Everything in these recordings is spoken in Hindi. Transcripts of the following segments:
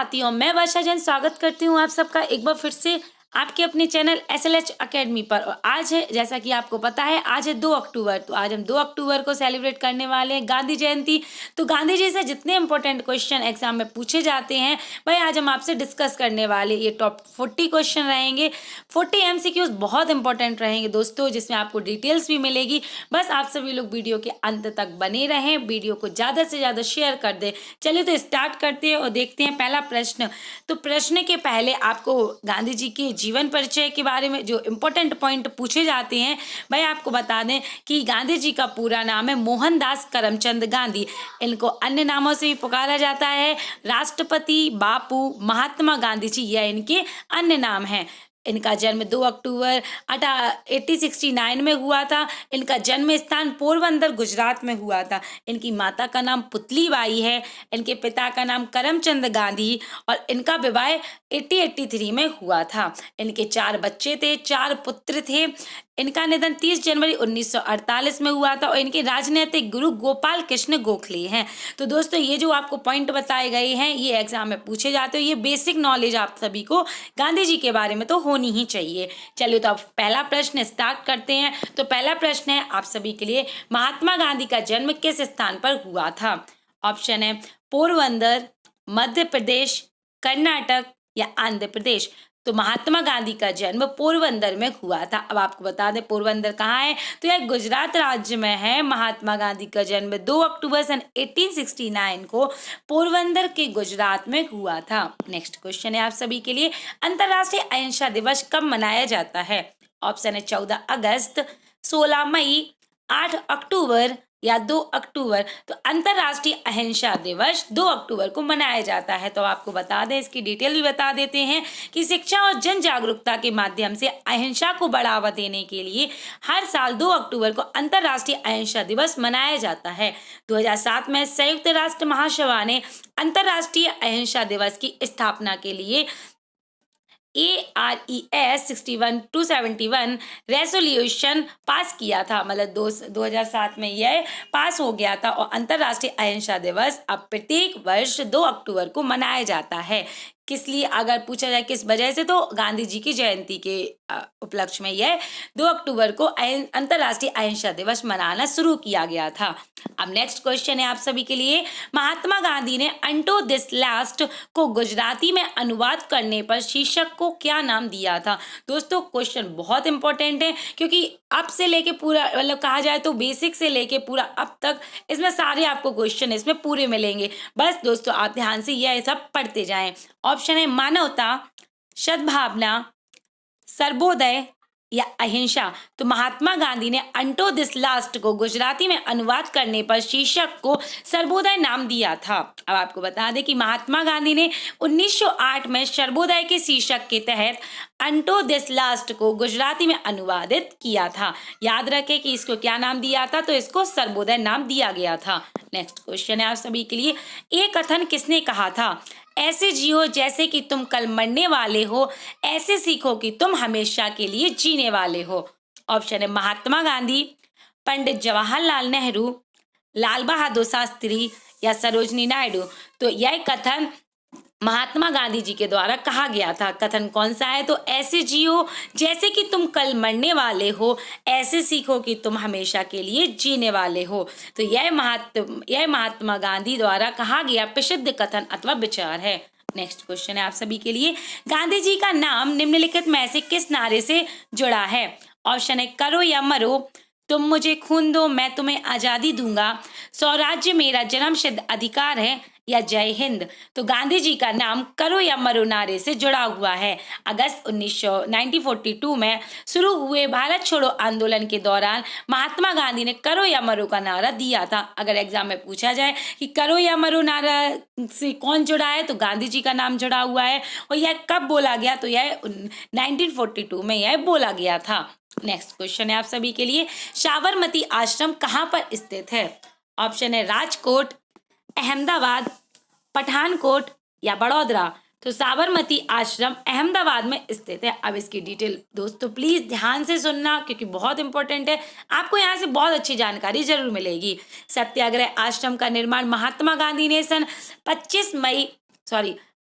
साथियों, मैं वर्षा जैन स्वागत करती हूँ आप सबका एक बार फिर से आपके अपने चैनल SLH अकेडमी पर। और आज है, जैसा कि आपको पता है, आज है 2 अक्टूबर। तो आज हम 2 अक्टूबर को सेलिब्रेट करने वाले हैं गांधी जयंती। तो गांधी जी से जितने इंपॉर्टेंट क्वेश्चन एग्जाम में पूछे जाते हैं भाई आज हम आपसे डिस्कस करने वाले। ये टॉप 40 क्वेश्चन रहेंगे, 40 MCQs बहुत इंपॉर्टेंट रहेंगे दोस्तों, जिसमें आपको डिटेल्स भी मिलेगी। बस आप सभी लोग वीडियो के अंत तक बने रहें, वीडियो को ज़्यादा से ज़्यादा शेयर कर दें। चलिए तो स्टार्ट करते हैं और देखते हैं पहला प्रश्न। तो प्रश्न के पहले आपको गांधी जी के जीवन परिचय के बारे में जो इम्पोर्टेंट पॉइंट पूछे जाते हैं भाई आपको बता दें कि गांधी जी का पूरा नाम है मोहनदास करमचंद गांधी। इनको अन्य नामों से भी पुकारा जाता है, राष्ट्रपति, बापू, महात्मा गांधी जी, यह इनके अन्य नाम हैं। इनका जन्म 2 अक्टूबर 1869 में हुआ था। इनका जन्म स्थान पोरबंदर गुजरात में हुआ था। इनकी माता का नाम पुतली बाई है। इनके पिता का नाम करमचंद गांधी और इनका विवाह 1883 में हुआ था। इनके 4 बच्चे थे, 4 पुत्र थे। इनका निधन 30 जनवरी 1948 में हुआ था और इनके राजनीतिक गुरु गोपाल कृष्ण गोखले हैं। तो दोस्तों ये जो आपको पॉइंट बताए गए हैं ये एग्जाम में पूछे जाते हैं। ये बेसिक नॉलेज आप सभी को गांधी जी के बारे में तो होनी ही चाहिए। चलिए तो अब पहला प्रश्न स्टार्ट करते हैं। तो पहला प्रश्न है आप सभी के लिए, महात्मा गांधी का जन्म किस स्थान पर हुआ था? ऑप्शन है पोरबंदर, मध्य प्रदेश, कर्नाटक या आंध्र प्रदेश। तो महात्मा गांधी का जन्म पोरबंदर में हुआ था। अब आपको बता दें पोरबंदर कहाँ है, तो यह गुजरात राज्य में है। महात्मा गांधी का जन्म 2 अक्टूबर सन 1869 को पोरबंदर के गुजरात में हुआ था। नेक्स्ट क्वेश्चन है आप सभी के लिए, अंतर्राष्ट्रीय अहिंसा दिवस कब मनाया जाता है? ऑप्शन है 14 अगस्त, 16 मई, 8 अक्टूबर या 2 अक्टूबर। तो अंतर्राष्ट्रीय अहिंसा दिवस 2 अक्टूबर को मनाया जाता है। तो आपको बता दें, इसकी डिटेल भी बता देते हैं कि शिक्षा और जन जागरूकता के माध्यम से अहिंसा को बढ़ावा देने के लिए हर साल 2 अक्टूबर को अंतर्राष्ट्रीय अहिंसा दिवस मनाया जाता है। 2007 में संयुक्त राष्ट्र महासभा ने अंतर्राष्ट्रीय अहिंसा दिवस की स्थापना के लिए ARES 61-71 रेजोल्यूशन पास किया था। मतलब 2007 में यह पास हो गया था और अंतर्राष्ट्रीय अहिंसा दिवस अब प्रत्येक वर्ष 2 अक्टूबर को मनाया जाता है। किस लिए अगर पूछा जाए किस वजह से, तो गांधी जी की जयंती के उपलक्ष्य में यह 2 अक्टूबर को अंतर्राष्ट्रीय अहिंसा दिवस मनाना शुरू किया गया था। अब नेक्स्ट क्वेश्चन है आप सभी के लिए, महात्मा गांधी ने अंटो दिस लास्ट को गुजराती में अनुवाद करने पर शीर्षक को क्या नाम दिया था? दोस्तों क्वेश्चन बहुत इंपॉर्टेंट है क्योंकि अब से लेके पूरा, मतलब कहा जाए तो बेसिक से लेके पूरा अब तक इसमें सारे आपको क्वेश्चन इसमें पूरे मिलेंगे। बस दोस्तों आप ध्यान से यह सब पढ़ते जाएं। ऑप्शन है मानवता, सद्भावना, सर्वोदय या अहिंसा। तो महात्मा गांधी ने अंटो दिस लास्ट को गुजराती में अनुवाद करने पर शीर्षक को सर्वोदय नाम दिया था। अब आपको बता दें कि महात्मा गांधी ने 1908 में सर्वोदय के शीर्षक के तहत अंटो दिस लास्ट को गुजराती में अनुवादित किया था। याद रखें कि इसको क्या नाम दिया था, तो इसको सर्वोदय नाम दिया गया था। नेक्स्ट क्वेश्चन है आप सभी के लिए, ये कथन किसने कहा था? ऐसे जियो जैसे कि तुम कल मरने वाले हो, ऐसे सीखो कि तुम हमेशा के लिए जीने वाले हो। ऑप्शन है महात्मा गांधी, पंडित जवाहरलाल नेहरू, लाल बहादुर शास्त्री या सरोजनी नायडू। तो यह कथन महात्मा गांधी जी के द्वारा कहा गया था। कथन कौन सा है? तो ऐसे जियो जैसे कि तुम कल मरने वाले हो, ऐसे सीखो कि तुम हमेशा के लिए जीने वाले हो। तो यह महात्मा गांधी द्वारा कहा गया प्रसिद्ध कथन अथवा विचार है। नेक्स्ट क्वेश्चन है आप सभी के लिए, गांधी जी का नाम निम्नलिखित में से किस नारे से जुड़ा है? ऑप्शन है करो या मरो, तुम मुझे खून दो मैं तुम्हें आजादी दूंगा, स्वराज्य मेरा जन्मसिद्ध अधिकार है या जय हिंद। तो गांधी जी का नाम करो या मरो नारे से जुड़ा हुआ है। अगस्त 1942 में शुरू हुए भारत छोड़ो आंदोलन के दौरान महात्मा गांधी ने करो या मरो का नारा दिया था। अगर एग्जाम में पूछा जाए कि करो या मरो नारा से कौन जुड़ा है, तो गांधी जी का नाम जुड़ा हुआ है। और यह कब बोला गया? तो यह 1942 में यह बोला गया था। नेक्स्ट क्वेश्चन है आप सभी के लिए, साबरमती आश्रम कहाँ पर स्थित है? ऑप्शन है राजकोट, अहमदाबाद, पठानकोट या बड़ौदा। तो साबरमती आश्रम अहमदाबाद में स्थित है। अब इसकी डिटेल दोस्तों प्लीज ध्यान से सुनना क्योंकि बहुत इंपॉर्टेंट है, आपको यहाँ से बहुत अच्छी जानकारी जरूर मिलेगी। सत्याग्रह आश्रम का निर्माण महात्मा गांधी ने सन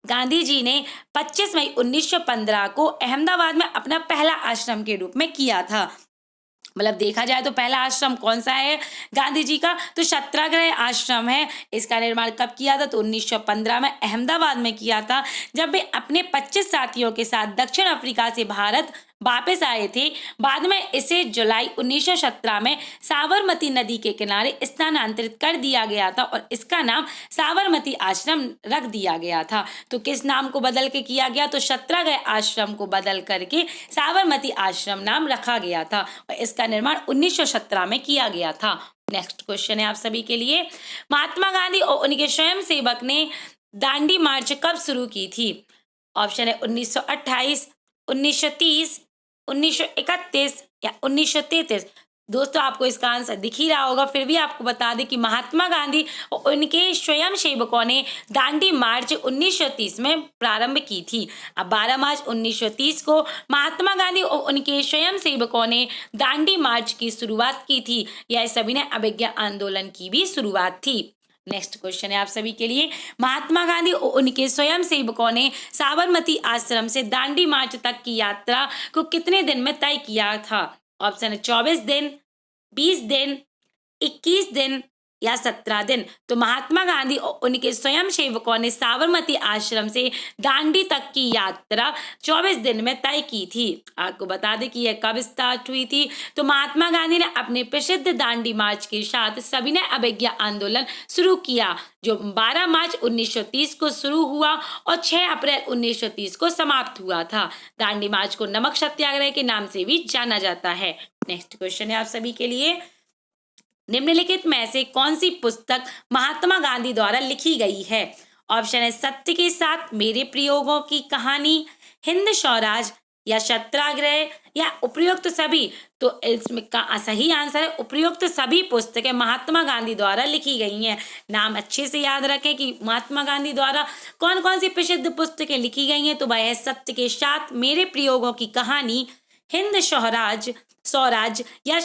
गांधी जी ने 25 मई 1915 को अहमदाबाद में अपना पहला आश्रम के रूप में किया था। मतलब देखा जाए तो पहला आश्रम कौन सा है गांधी जी का, तो सत्याग्रह आश्रम है। इसका निर्माण कब किया था, तो 1915 में अहमदाबाद में किया था, जब वे अपने 25 साथियों के साथ दक्षिण अफ्रीका से भारत वापस आए थे। बाद में इसे जुलाई 1917 में साबरमती नदी के किनारे स्थानांतरित कर दिया गया था और इसका नाम साबरमती आश्रम रख दिया गया था। तो किस नाम को बदल के किया गया, तो सत्याग्रह आश्रम को बदल करके साबरमती आश्रम नाम रखा गया था और इसका निर्माण 1917 में किया गया था। नेक्स्ट क्वेश्चन है आप सभी के लिए, महात्मा गांधी और उनके स्वयंसेवक ने दांडी मार्च कब शुरू की थी? ऑप्शन है 1928, 1930, 1931 या 1933। दोस्तों आपको इसका आंसर दिख ही रहा होगा, फिर भी आपको बता दें कि महात्मा गांधी और उनके स्वयं सेवकों ने दांडी मार्च 1930 में प्रारंभ की थी। अब 12 मार्च 1930 को महात्मा गांधी और उनके स्वयं सेवकों ने दांडी मार्च की शुरुआत की थी। यह सभी ने अभिज्ञा आंदोलन की भी शुरुआत थी। नेक्स्ट क्वेश्चन है आप सभी के लिए, महात्मा गांधी और उनके स्वयं सेवकों ने साबरमती आश्रम से दांडी मार्च तक की यात्रा को कितने दिन में तय किया था? ऑप्शन है 24 दिन, 20 दिन, 21 दिन या 17 दिन। तो महात्मा गांधी और उनके स्वयं सेवकों ने साबरमती आश्रम से दांडी तक की यात्रा 24 दिन में तय की थी। आपको बता दें कि यह कब स्टार्ट हुई थी, तो महात्मा गांधी ने अपने प्रसिद्ध दांडी मार्च के साथ सविनय अवज्ञा आंदोलन शुरू किया, जो 12 मार्च 1930 को शुरू हुआ और 6 अप्रैल 1930 को समाप्त हुआ था। दांडी मार्च को नमक सत्याग्रह के नाम से भी जाना जाता है। नेक्स्ट क्वेश्चन है आप सभी के लिए, निम्नलिखित में से कौन सी पुस्तक महात्मा गांधी द्वारा लिखी गई है? ऑप्शन है सत्य के साथ मेरे प्रयोगों की कहानी, हिंद स्वराज या सत्याग्रह या उपयुक्त सभी। तो इसमें का सही आंसर है उपयुक्त सभी पुस्तकें महात्मा गांधी द्वारा लिखी गई हैं। नाम अच्छे से याद रखें कि महात्मा गांधी द्वारा कौन कौन सी प्रसिद्ध पुस्तकें लिखी गई हैं। तो वह है सत्य के साथ, मेरे प्रयोगों की कहानी, हिंद स्वराज या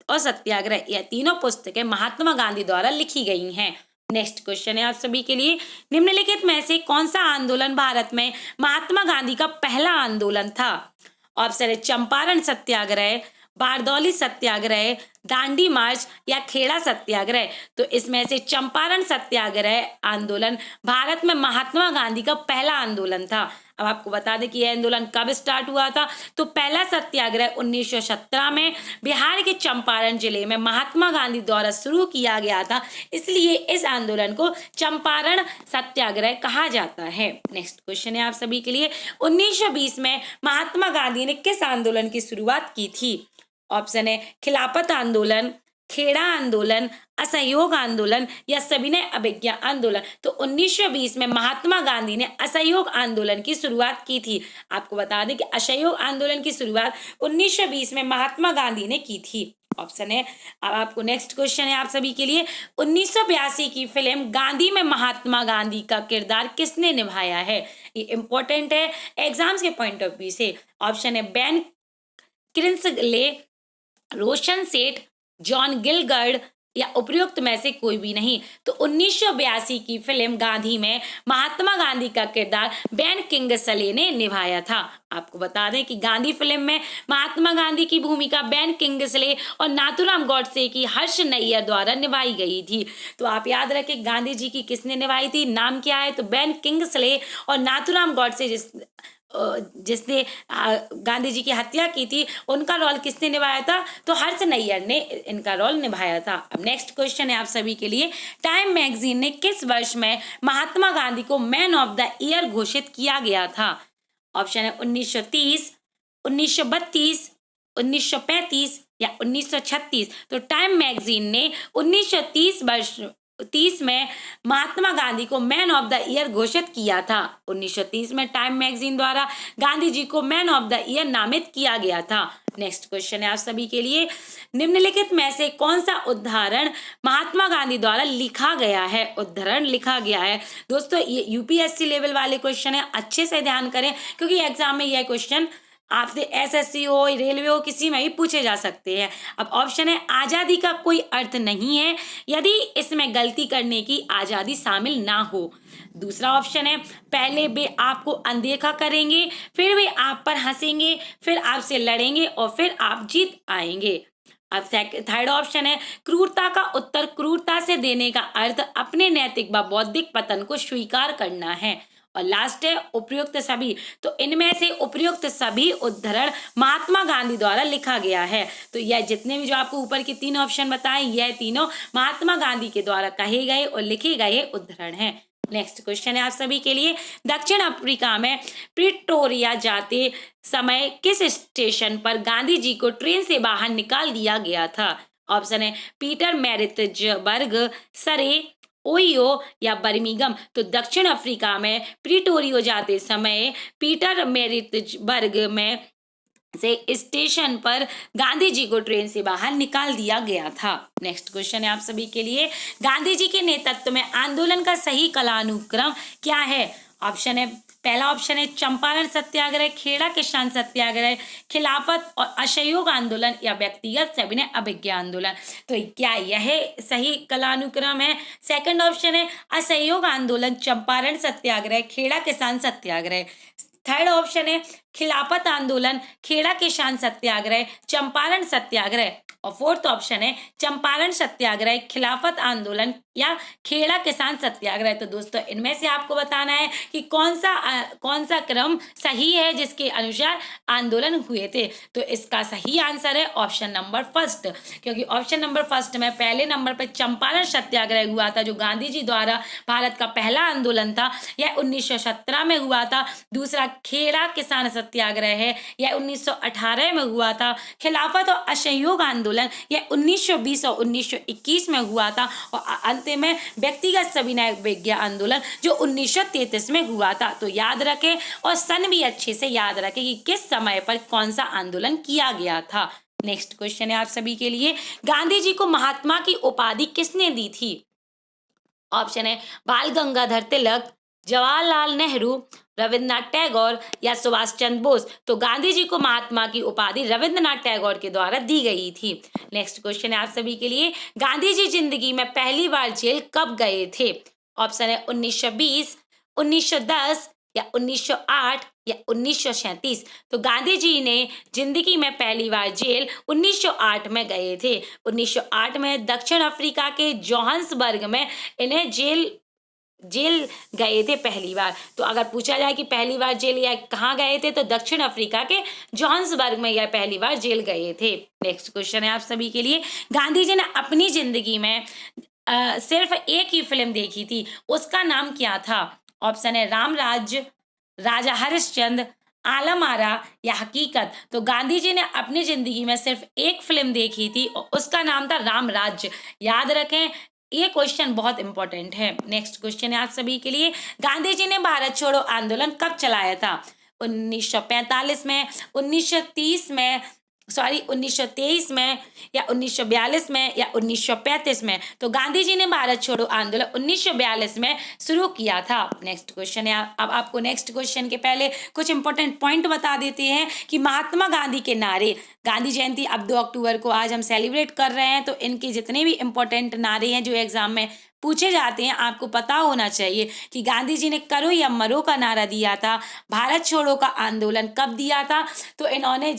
और सत्याग्रह। यह तीनों पुस्तकें महात्मा गांधी द्वारा लिखी गई हैं। नेक्स्ट क्वेश्चन है आप सभी के लिए, निम्नलिखित में से कौन सा आंदोलन भारत में महात्मा गांधी का पहला आंदोलन था? ऑप्शन है चंपारण सत्याग्रह, बारदौली सत्याग्रह, दांडी मार्च या खेड़ा सत्याग्रह। तो इसमें से चंपारण सत्याग्रह आंदोलन भारत में महात्मा गांधी का पहला आंदोलन था। अब आपको बता दें कि यह आंदोलन कब स्टार्ट हुआ था, तो पहला सत्याग्रह 1917 में बिहार के चंपारण जिले में महात्मा गांधी द्वारा शुरू किया गया था, इसलिए इस आंदोलन को चंपारण सत्याग्रह कहा जाता है। नेक्स्ट क्वेश्चन है आप सभी के लिए, 1920 में महात्मा गांधी ने किस आंदोलन की शुरुआत की थी? ऑप्शन है खिलाफत आंदोलन, खेड़ा आंदोलन, असहयोग आंदोलन या सविनय अवज्ञा आंदोलन। तो 1920 में महात्मा गांधी ने असहयोग आंदोलन की शुरुआत की थी। आपको बता दें कि असहयोग आंदोलन की शुरुआत 1920 में महात्मा गांधी ने की थी। ऑप्शन है। अब आपको नेक्स्ट क्वेश्चन है आप सभी के लिए, 1982 की फिल्म गांधी में महात्मा गांधी का किरदार किसने निभाया है? ये इंपॉर्टेंट है एग्जाम्स के पॉइंट ऑफ व्यू से। ऑप्शन है बेन किंग्सले, रोशन सेठ, जॉन गिलगर्ड या उपयुक्त में से कोई भी नहीं। तो 1982 की फिल्म गांधी में महात्मा गांधी का किरदार बेन किंग्सले ने निभाया था। आपको बता दें कि गांधी फिल्म में महात्मा गांधी की भूमिका बेन किंग्सले और नाथूराम गॉडसे की हर्ष नैयर द्वारा निभाई गई थी। तो आप याद रखें गांधी जी की किसने निभाई थी, नाम क्या है, तो बेन किंग्सले और नाथूराम गॉडसे जिसने गांधी जी की हत्या की थी, उनका रोल किसने निभाया था, तो हर्ष नैयर ने इनका रोल निभाया था। अब नेक्स्ट क्वेश्चन है आप सभी के लिए, टाइम मैगजीन ने किस वर्ष में महात्मा गांधी को मैन ऑफ द ईयर घोषित किया गया था? ऑप्शन है 1930, 1932, 1935 या 1936। तो टाइम मैगजीन ने 1930 में महात्मा गांधी को मैन ऑफ द ईयर घोषित किया था। 1930 में टाइम मैगजीन द्वारा गांधी जी को मैन ऑफ द ईयर नामित किया गया था। नेक्स्ट क्वेश्चन है आप सभी के लिए, निम्नलिखित में से कौन सा उदाहरण महात्मा गांधी द्वारा लिखा गया है? उदाहरण लिखा गया है। दोस्तों ये यूपीएससी लेवल वाले क्वेश्चन है, अच्छे से ध्यान करें क्योंकि एग्जाम में यह क्वेश्चन आपसे एसएससी हो, रेलवे हो, किसी में भी पूछे जा सकते हैं। अब ऑप्शन है आजादी का कोई अर्थ नहीं है यदि इसमें गलती करने की आजादी शामिल ना हो। दूसरा ऑप्शन है पहले वे आपको अनदेखा करेंगे, फिर वे आप पर हंसेंगे, फिर आपसे लड़ेंगे और फिर आप जीत आएंगे। अब थर्ड ऑप्शन है क्रूरता का उत्तर क्रूरता से देने का अर्थ अपने नैतिक व बौद्धिक पतन को स्वीकार करना है। और लास्ट है उपयुक्त सभी। तो इनमें से उपयुक्त सभी उद्धरण महात्मा गांधी द्वारा लिखा गया है। तो यह जितने भी जो आपको ऊपर के तीन ऑप्शन बताए, यह तीनों महात्मा गांधी के द्वारा कहे गए और लिखे गए उद्धरण हैं। नेक्स्ट क्वेश्चन है आप सभी के लिए, दक्षिण अफ्रीका में प्रिटोरिया जाते समय किस स्टेशन पर गांधी जी को ट्रेन से बाहर निकाल दिया गया था? ऑप्शन है पीटर मैरिट्जबर्ग, सरे, ओहियो या बर्मिंघम। तो दक्षिण अफ्रीका में प्रिटोरियो जाते समय पीटर मैरिट्जबर्ग में से स्टेशन पर गांधी जी को ट्रेन से बाहर निकाल दिया गया था। नेक्स्ट क्वेश्चन है आप सभी के लिए, गांधी जी के नेतृत्व में आंदोलन का सही कालानुक्रम क्या है? ऑप्शन है पहला ऑप्शन है चंपारण सत्याग्रह, खेड़ा किसान सत्याग्रह, खिलाफत और असहयोग आंदोलन या व्यक्तिगत सविनय अवज्ञा आंदोलन। तो क्या यह सही कालानुक्रम है? सेकंड ऑप्शन है असहयोग आंदोलन, चंपारण सत्याग्रह, खेड़ा किसान सत्याग्रह। थर्ड ऑप्शन है खिलाफत आंदोलन, खेड़ा किसान सत्याग्रह, चंपारण सत्याग्रह। और फोर्थ ऑप्शन है चंपारण सत्याग्रह, खिलाफत आंदोलन या खेड़ा किसान सत्याग्रह। तो दोस्तों इनमें से आपको बताना है कि कौन सा क्रम सही है जिसके अनुसार आंदोलन हुए थे। तो इसका सही आंसर है ऑप्शन नंबर फर्स्ट, क्योंकि ऑप्शन नंबर फर्स्ट में पहले नंबर पर चंपारण सत्याग्रह हुआ था जो गांधी जी द्वारा भारत का पहला आंदोलन था, यह 1917 में हुआ था। दूसरा खेड़ा किसान सत्याग्रह है, यह 1918 में हुआ था। खिलाफत और असहयोग आंदोलन यह 1920 और 1921 में हुआ था। और अंत में व्यक्तिगत सविनय अवज्ञा आंदोलन जो 1933 में हुआ था। तो याद रखें और सन भी अच्छे से याद रखें कि किस समय पर कौन सा आंदोलन किया गया था। नेक्स्ट क्वेश्चन है आप सभी के लिए, गांधी जी को महात्मा की उपाधि किसने दी थी? ऑप्शन है बाल गंगाधर तिलक, जवाहरलाल नेहरू, रविंद्रनाथ टैगोर या सुभाष चंद्र बोस। तो गांधी जी को महात्मा की उपाधि रविंद्रनाथ टैगोर के द्वारा दी गई थी। नेक्स्ट क्वेश्चन है आप सभी के लिए, गांधी जी जिंदगी में पहली बार जेल कब गए थे? ऑप्शन है 1920, 1910 या 1908 या 1937। तो गांधी जी ने जिंदगी में पहली बार जेल 1908 में गए थे। 1908 में दक्षिण अफ्रीका के जोहान्सबर्ग में इन्हें जेल गए थे पहली बार। तो अगर पूछा जाए कि पहली बार जेल या कहाँ गए थे, तो दक्षिण अफ्रीका के जोहान्सबर्ग में यह पहली बार जेल गए थे। नेक्स्ट क्वेश्चन है आप सभी के लिए, गांधी जी ने अपनी जिंदगी में सिर्फ एक ही फिल्म देखी थी, उसका नाम क्या था? ऑप्शन है रामराज्य, राजा हरिश्चंद्र, आलम आरा या हकीकत। तो गांधी जी ने अपनी जिंदगी में सिर्फ एक फिल्म देखी थी और उसका नाम था रामराज्य। याद रखें, ये क्वेश्चन बहुत इंपॉर्टेंट है। नेक्स्ट क्वेश्चन है आप सभी के लिए, गांधी जी ने भारत छोड़ो आंदोलन कब चलाया था? 1945 में, 1923 में या 1942 में या 1935 में। तो गांधी जी ने भारत छोड़ो आंदोलन 1942 में शुरू किया था। नेक्स्ट क्वेश्चन है, अब आपको नेक्स्ट क्वेश्चन के पहले कुछ इंपॉर्टेंट पॉइंट बता देते हैं कि महात्मा गांधी के नारे, गांधी जयंती अब 2 अक्टूबर को आज हम सेलिब्रेट कर रहे हैं, तो इनके जितने भी इंपॉर्टेंट नारे हैं जो एग्जाम में पूछे जाते हैं आपको पता होना चाहिए कि गांधी जी ने करो या मरो का नारा दिया था, भारत छोड़ो का आंदोलन कब दिया था? तो इन्होंने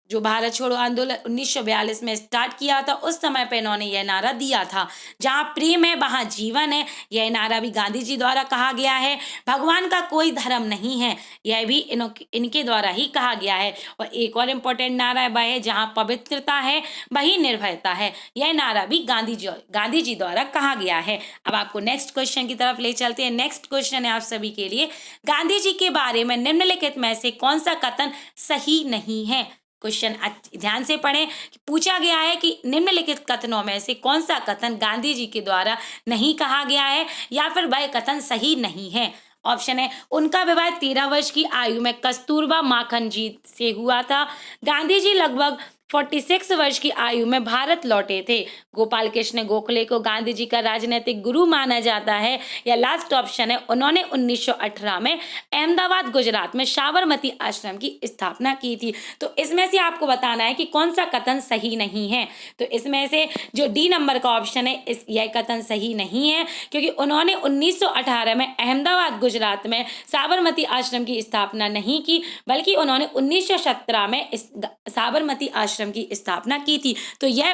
जो भारत छोड़ो आंदोलन 1942 में स्टार्ट किया था, उस समय पे इन्होंने यह नारा दिया था, जहां प्रेम है वहां जीवन है। यह नारा भी गांधी जी द्वारा कहा गया है। भगवान का कोई धर्म नहीं है, यह भी इनके द्वारा ही कहा गया है। और एक और इम्पोर्टेंट नारा है, वह है जहां पवित्रता है वही निर्भयता है। यह नारा भी गांधी जी द्वारा कहा गया है। अब आपको नेक्स्ट क्वेश्चन की तरफ ले चलते हैं। नेक्स्ट क्वेश्चन है आप सभी के लिए, गांधी जी के बारे में निम्नलिखित में से कौन सा कथन सही नहीं है? क्वेश्चन ध्यान से पढ़ें, पूछा गया है कि निम्नलिखित कथनों में से कौन सा कथन गांधी जी के द्वारा नहीं कहा गया है या फिर वह कथन सही नहीं है। ऑप्शन है उनका विवाह 13 वर्ष की आयु में कस्तूरबा माखन जी से हुआ था, गांधी जी लगभग 46 वर्ष की आयु में भारत लौटे थे। गोपाल कृष्ण गोखले को गांधी जी का राजनीतिक गुरु माना जाता है। या लास्ट ऑप्शन है, उन्होंने 1918 में अहमदाबाद गुजरात में साबरमती आश्रम की स्थापना की थी। तो इसमें से आपको बताना है कि कौन सा कथन सही नहीं है। तो इसमें से जो डी नंबर का ऑप्शन है, यह कथन सही नहीं है, क्योंकि उन्होंने 1918 में अहमदाबाद गुजरात में साबरमती आश्रम की स्थापना नहीं की, बल्कि उन्होंने 1917 में इस साबरमती आश्रम की स्थापना की थी। तो यह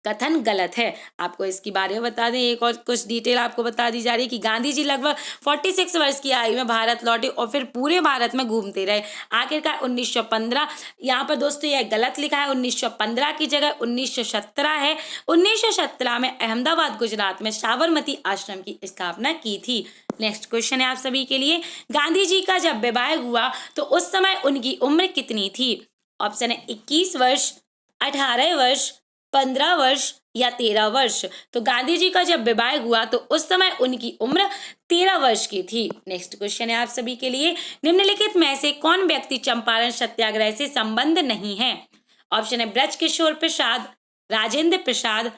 कथन गलत है। आपको इसके बारे में बता दें, एक और कुछ डिटेल आपको बता दी जा रही है कि गांधी जी लगभग 46 वर्ष की आयु में भारत लौटे और फिर पूरे भारत में घूमते रहे। आखिरकार 1915, यहाँ पर दोस्तों यह गलत लिखा है, 1915 की जगह 1917 है। 1917 में अहमदाबाद गुजरात में साबरमती आश्रम की स्थापना की थी। नेक्स्ट क्वेश्चन है आप सभी के लिए, गांधी जी का जब विवाह हुआ तो उस समय उनकी उम्र कितनी थी? ऑप्शन है 21 वर्ष, 18 वर्ष, 15 वर्ष या 13 वर्ष। तो गांधी जी का जब विवाह हुआ तो उस समय उनकी उम्र 13 वर्ष की थी। नेक्स्ट क्वेश्चन है आप सभी के लिए, निम्नलिखित में से कौन व्यक्ति चंपारण सत्याग्रह से संबंध नहीं है? ऑप्शन है ब्रजकिशोर प्रसाद, राजेंद्र प्रसाद,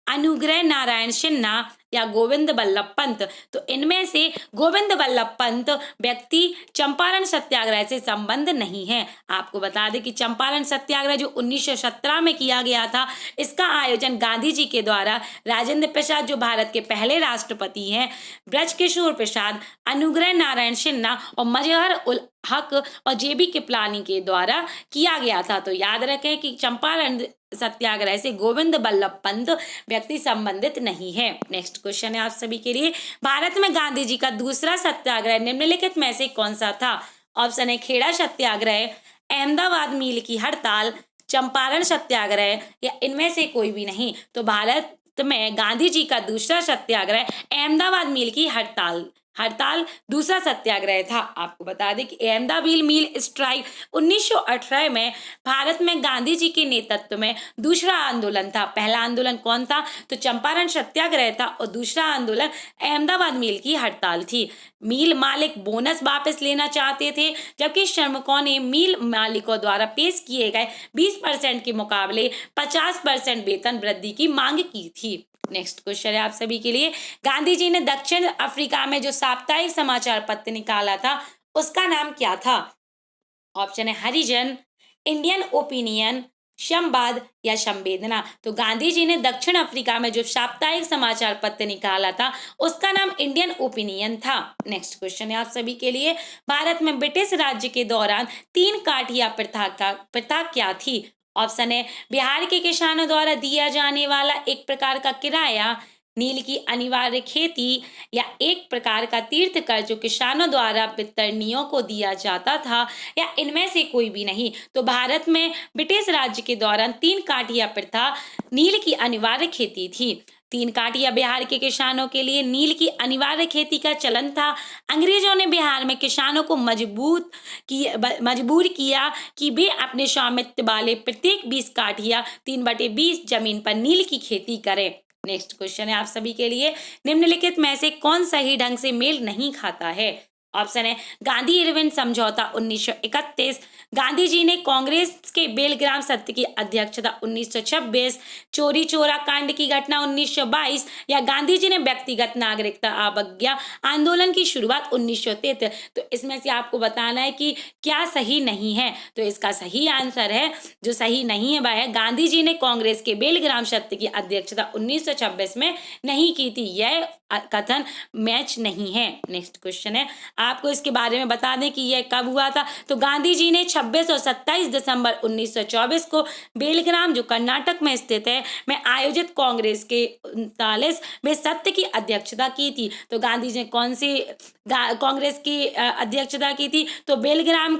अनुग्रह नारायण सिन्हा या गोविंद बल्लभ पंत। तो इनमें से गोविंद बल्लभ पंत व्यक्ति चंपारण सत्याग्रह से संबंध नहीं है। आपको बता दें कि चंपारण सत्याग्रह जो 1917 में किया गया था, इसका आयोजन गांधी जी के द्वारा राजेंद्र प्रसाद जो भारत के पहले राष्ट्रपति हैं, ब्रजकिशोर प्रसाद, अनुग्रह नारायण सिन्हा और मजहर उल हक और जेबी कृपलानी के द्वारा किया गया था। तो याद रखें कि चंपारण सत्याग्रह से गोविंद बल्लभ पंत व्यक्ति संबंधित नहीं है। नेक्स्ट क्वेश्चन है आप सभी के लिए, भारत में गांधी जी का दूसरा सत्याग्रह निम्नलिखित में से कौन सा था? ऑप्शन है खेड़ा सत्याग्रह, अहमदाबाद मील की हड़ताल, चंपारण सत्याग्रह या इनमें से कोई भी नहीं। तो भारत में गांधी जी का दूसरा सत्याग्रह अहमदाबाद मील की हड़ताल दूसरा सत्याग्रह था। आपको बता दें कि अहमदाबाद मील स्ट्राइक 1918 में भारत में गांधी जी के नेतृत्व में दूसरा आंदोलन था। पहला आंदोलन कौन था? तो चंपारण सत्याग्रह था और दूसरा आंदोलन अहमदाबाद मील की हड़ताल थी। मील मालिक बोनस वापस लेना चाहते थे, जबकि श्रमिकों ने मील मालिकों द्वारा पेश किए गए 20% के मुकाबले 50% वेतन वृद्धि की मांग की थी। नेक्स्ट क्वेश्चन है आप सभी के लिए, गांधी जी ने दक्षिण अफ्रीका में जो साप्ताहिक समाचार पत्र निकाला था उसका नाम क्या था? ऑप्शन है हरिजन, इंडियन ओपिनियन, संवाद या संवेदना। तो गांधी जी ने दक्षिण अफ्रीका में जो साप्ताहिक समाचार पत्र निकाला था उसका नाम इंडियन ओपिनियन था। नेक्स्ट क्वेश्चन है आप सभी के लिए, भारत में ब्रिटिश राज्य के दौरान 3 काठिया प्रथा क्या थी? ऑप्शन है बिहार के किसानों द्वारा दिया जाने वाला एक प्रकार का किराया, नील की अनिवार्य खेती या एक प्रकार का तीर्थ कर जो किसानों द्वारा वितरणियों को दिया जाता था या इनमें से कोई भी नहीं। तो भारत में ब्रिटिश राज्य के दौरान 3 काठिया प्रथा, नील की अनिवार्य खेती थी। 3 काठिया बिहार के किसानों के लिए नील की अनिवार्य खेती का चलन था। अंग्रेजों ने बिहार में किसानों को मजबूर किया कि वे अपने स्वामित्व वाले प्रत्येक 20 काठिया 3/20 जमीन पर नील की खेती करें। नेक्स्ट क्वेश्चन है आप सभी के लिए, निम्नलिखित में से कौन सही ढंग से मेल नहीं खाता है? ऑप्शन है गांधी इरविन समझौता 1931, गांधी जी ने कांग्रेस के बेलग्राम सत्र की अध्यक्षता 1926, चोरी चोरा कांड की घटना 1922 या गांधी जी ने व्यक्तिगत नागरिकता अवज्ञा आंदोलन की शुरुआत 1933। तो इसमें से आपको बताना है कि क्या सही नहीं है। तो इसका सही आंसर है, जो सही नहीं है वह है गांधी जी ने कांग्रेस के बेलग्राम सत्र की अध्यक्षता 1926 में नहीं की थी। यह कथन मैच नहीं है। नेक्स्ट क्वेश्चन है, आपको इसके बारे में बता दें कि यह कब हुआ था। तो गांधी जी ने 26 और 27 दिसंबर 1924 को बेलग्राम जो कर्नाटक में स्थित है में आयोजित कांग्रेस के 39वें सत्र की अध्यक्षता की थी। तो गांधी जी ने कौन सी कांग्रेस की अध्यक्षता की थी? तो बेलग्राम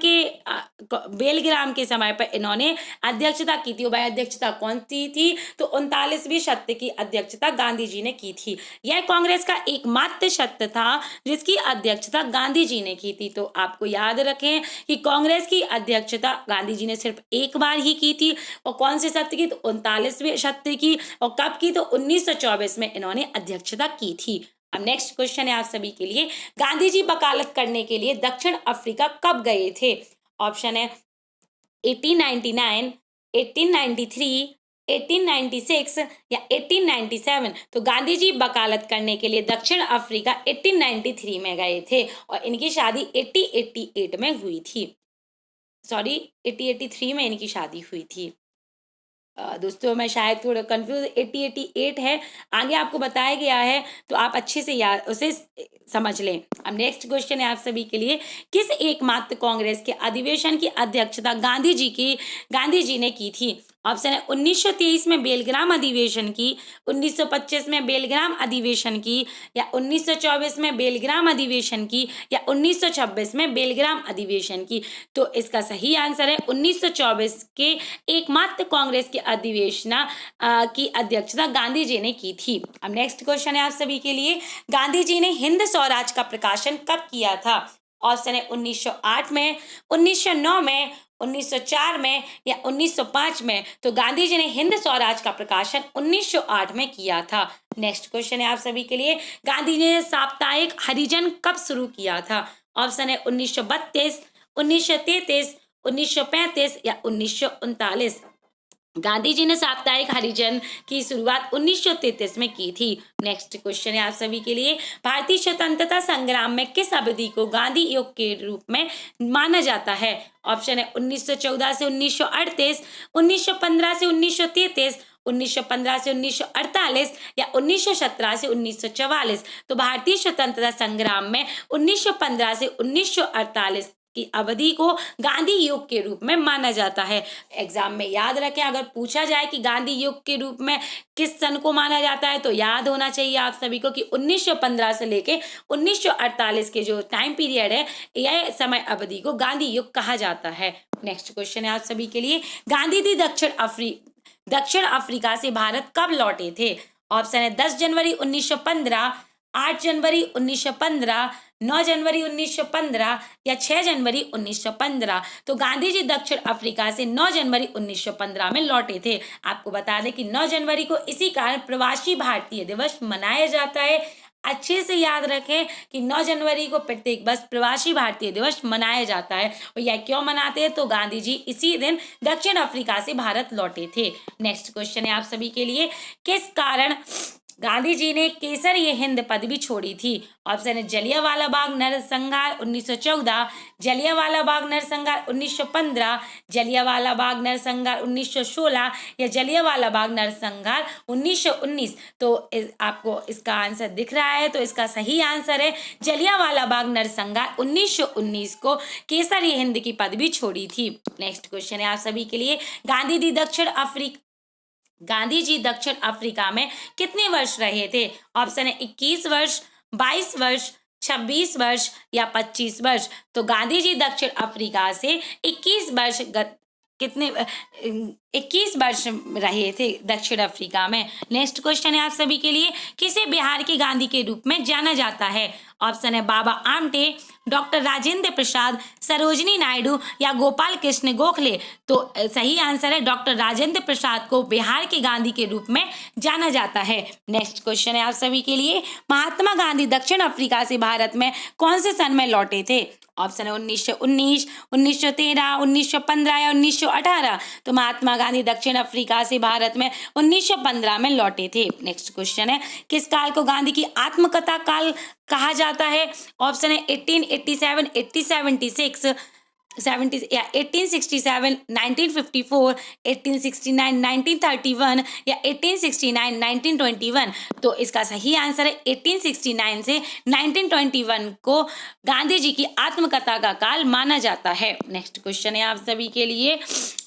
के समय पर इन्होंने अध्यक्षता की थी। वह अध्यक्षता कौन सी थी? तो 39वें सत्र की अध्यक्षता गांधी जी ने की थी। यह कांग्रेस का एकमात्र सत्र था जिसकी अध्यक्षता गांधी जी ने की थी। तो आपको याद रखें कि कांग्रेस की अध्यक्षता गांधी जी ने सिर्फ एक बार ही की थी। और कौन से सत्र की? तो 39वें सत्र की। और कब की? तो 1924 में इन्होंने अध्यक्षता की थी। अब नेक्स्ट क्वेश्चन है आप सभी के लिए, गांधी जी वकालत करने के लिए दक्षिण अफ्रीका कब गए थे? ऑप्शन है 1899, 1893, 1896 या 1897? तो गांधी जी वकालत करने के लिए दक्षिण अफ्रीका 1893 में गए थे और इनकी शादी 1888 में हुई थी। सॉरी, 1883 में इनकी शादी हुई थी। दोस्तों मैं शायद थोड़ा कंफ्यूज, 8088 है, आगे आपको बताया गया है तो आप अच्छे से याद उसे समझ लें। अब नेक्स्ट क्वेश्चन है आप सभी के लिए, किस एकमात्र कांग्रेस के अधिवेशन की अध्यक्षता गांधी जी ने की थी? ऑप्शन है 1923 में बेलग्राम अधिवेशन की, 1925 में बेलग्राम अधिवेशन की, या 1924 में बेलग्राम अधिवेशन की, या 1926 में बेलग्राम अधिवेशन की? तो इसका सही आंसर है 1924 के एकमात्र कांग्रेस के अधिवेशना की अध्यक्षता गांधी जी ने की थी। अब नेक्स्ट क्वेश्चन है आप सभी के लिए, गांधी जी ने हिंद स्वराज का प्रकाशन कब किया था? ऑप्शन है 1908 में, 1909 में, 1904 में, या 1905 में? तो गांधी जी ने हिंद स्वराज का प्रकाशन 1908 में किया था। नेक्स्ट क्वेश्चन है आप सभी के लिए, गांधी जी ने साप्ताहिक हरिजन कब शुरू किया था? ऑप्शन है 1932, 1933, 1935 या 1939? गांधी जी ने साप्ताहिक हरिजन की शुरुआत 1933 में की थी। नेक्स्ट क्वेश्चन है आप सभी के लिए, भारतीय स्वतंत्रता संग्राम में किस अवधि को गांधी युग के रूप में माना जाता है? ऑप्शन है 1914 से 1938, 1915 से 1933, 1915 से 1948 या 1917 से 1944? तो भारतीय स्वतंत्रता संग्राम में 1915 से 1948 की अवधि को गांधी युग के रूप में माना जाता है। एग्जाम में याद रखें, अगर पूछा जाए कि गांधी युग के रूप में किस सन को माना जाता है तो याद होना चाहिए आप सभी को कि 1915 से लेके 1948 के जो टाइम पीरियड है, यह समय अवधि को गांधी युग कहा जाता है। नेक्स्ट क्वेश्चन है आप सभी के लिए, गांधी जी दक्षिण अफ्रीका से भारत कब लौटे थे? ऑप्शन है 10 जनवरी 1915, 8 जनवरी 1915, 9 जनवरी 1915 या 6 जनवरी 1915? तो गांधी जी दक्षिण अफ्रीका से 9 जनवरी 1915 में लौटे थे। आपको बता दें कि 9 जनवरी को इसी कारण प्रवासी भारतीय दिवस मनाया जाता है। अच्छे से याद रखें कि 9 जनवरी को प्रत्येक वर्ष प्रवासी भारतीय दिवस मनाया जाता है। और यह क्यों मनाते हैं? तो गांधी जी इसी दिन दक्षिण अफ्रीका से भारत लौटे थे। नेक्स्ट क्वेश्चन है आप सभी के लिए, किस कारण गांधी जी ने केसर-ए हिंद पदवी छोड़ी थी? ऑप्शन है जलियांवाला बाग नरसंहार 1914, जलियांवाला बाग नरसंहार 1915, जलियांवाला बाग नरसंहार 1916 या जलियांवाला बाग नरसंहार 1919? तो आपको इसका आंसर दिख रहा है, तो इसका सही आंसर है जलियांवाला बाग नरसंहार 1919 को केसर-ए हिंद की पदवी छोड़ी थी। नेक्स्ट क्वेश्चन है आप सभी के लिए, गांधी जी दक्षिण अफ्रीका में कितने वर्ष रहे थे? ऑप्शन है 21 वर्ष, 22 वर्ष, 26 वर्ष या 25 वर्ष? तो गांधी जी दक्षिण अफ्रीका से 21 वर्ष रहे थे दक्षिण अफ्रीका में। नेक्स्ट क्वेश्चन है आप सभी के लिए, किसे बिहार के गांधी के रूप में जाना जाता है? ऑप्शन है बाबा आमटे, डॉक्टर राजेंद्र प्रसाद, सरोजिनी नायडू या गोपाल कृष्ण गोखले? तो सही आंसर है डॉक्टर राजेंद्र प्रसाद को बिहार के गांधी के रूप में जाना जाता है। नेक्स्ट क्वेश्चन है आप सभी के लिए, महात्मा गांधी दक्षिण अफ्रीका से भारत में कौन से सन में लौटे थे? ऑप्शन है 1919, 1913, 1915 या 1918? तो महात्मा गांधी दक्षिण अफ्रीका से भारत में 1915 में लौटे थे। नेक्स्ट क्वेश्चन है, किस काल को गांधी की आत्मकथा काल कहा जाता है? ऑप्शन है 1887, 1876, 1867, 1954, 1869, 1931 या 1869, 1921? तो इसका सही आंसर है 1869 से 1921 को गांधी जी की आत्मकथा का काल माना जाता है। नेक्स्ट क्वेश्चन है आप सभी के लिए,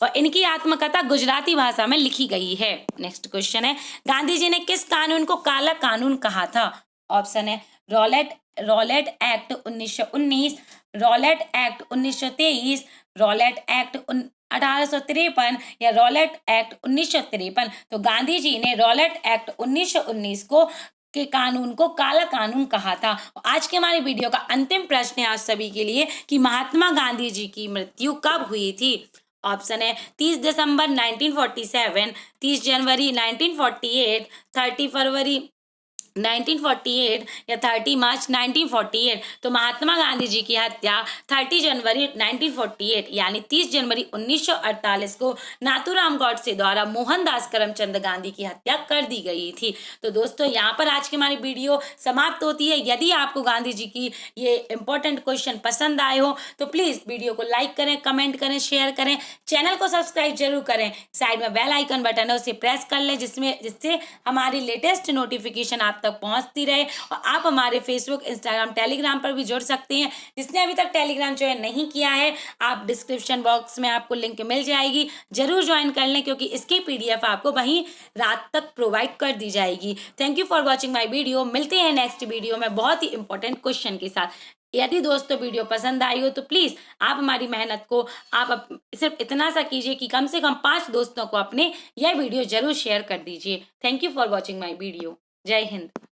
और इनकी आत्मकथा गुजराती भाषा में लिखी गई है। नेक्स्ट क्वेश्चन है, गांधी जी ने किस कानून को काला कानून कहा था? ऑप्शन है Rowlatt act 1919, Rowlatt act 1923, Rowlatt act 1853 या रॉलेट एक्ट 1953? तो गांधी जी ने रॉलेट एक्ट 1919 के कानून को काला कानून कहा था। आज के हमारे वीडियो का अंतिम प्रश्न है आज सभी के लिए कि महात्मा गांधी जी की मृत्यु कब हुई थी? ऑप्शन है 30 दिसंबर 1947, 30 जनवरी 1948, 30 फरवरी 1948 या 30 मार्च 1948। तो महात्मा गांधी जी की हत्या 30 जनवरी 1948 यानी 30 जनवरी 1948 को नाथूराम गॉडसे द्वारा मोहनदास करमचंद गांधी की हत्या कर दी गई थी। तो दोस्तों यहाँ पर आज की हमारी वीडियो समाप्त होती है। यदि आपको गांधी जी की ये इंपॉर्टेंट क्वेश्चन पसंद आए हो तो प्लीज़ वीडियो को लाइक करें, कमेंट करें, शेयर करें, चैनल को सब्सक्राइब जरूर करें। साइड में बेल आइकन बटन है उसे प्रेस कर लें जिससे हमारी लेटेस्ट नोटिफिकेशन आप तक पहुंचती रहे। और आप हमारे फेसबुक, इंस्टाग्राम, टेलीग्राम पर भी जुड़ सकते हैं। जिसने अभी तक टेलीग्राम ज्वाइन नहीं किया है, आप डिस्क्रिप्शन बॉक्स में आपको लिंक मिल जाएगी, जरूर ज्वाइन कर लें क्योंकि इसकी पीडीएफ आपको वहीं रात तक प्रोवाइड कर दी जाएगी। Thank you for watching my video. मिलते हैं नेक्स्ट वीडियो में बहुत ही इंपॉर्टेंट क्वेश्चन के साथ। यदि दोस्तों वीडियो पसंद आई हो तो प्लीज़ आप हमारी मेहनत को आप सिर्फ इतना सा कीजिए कि कम से कम 5 दोस्तों को अपने यह वीडियो जरूर शेयर कर दीजिए। Thank you for watching my video. जय हिंद।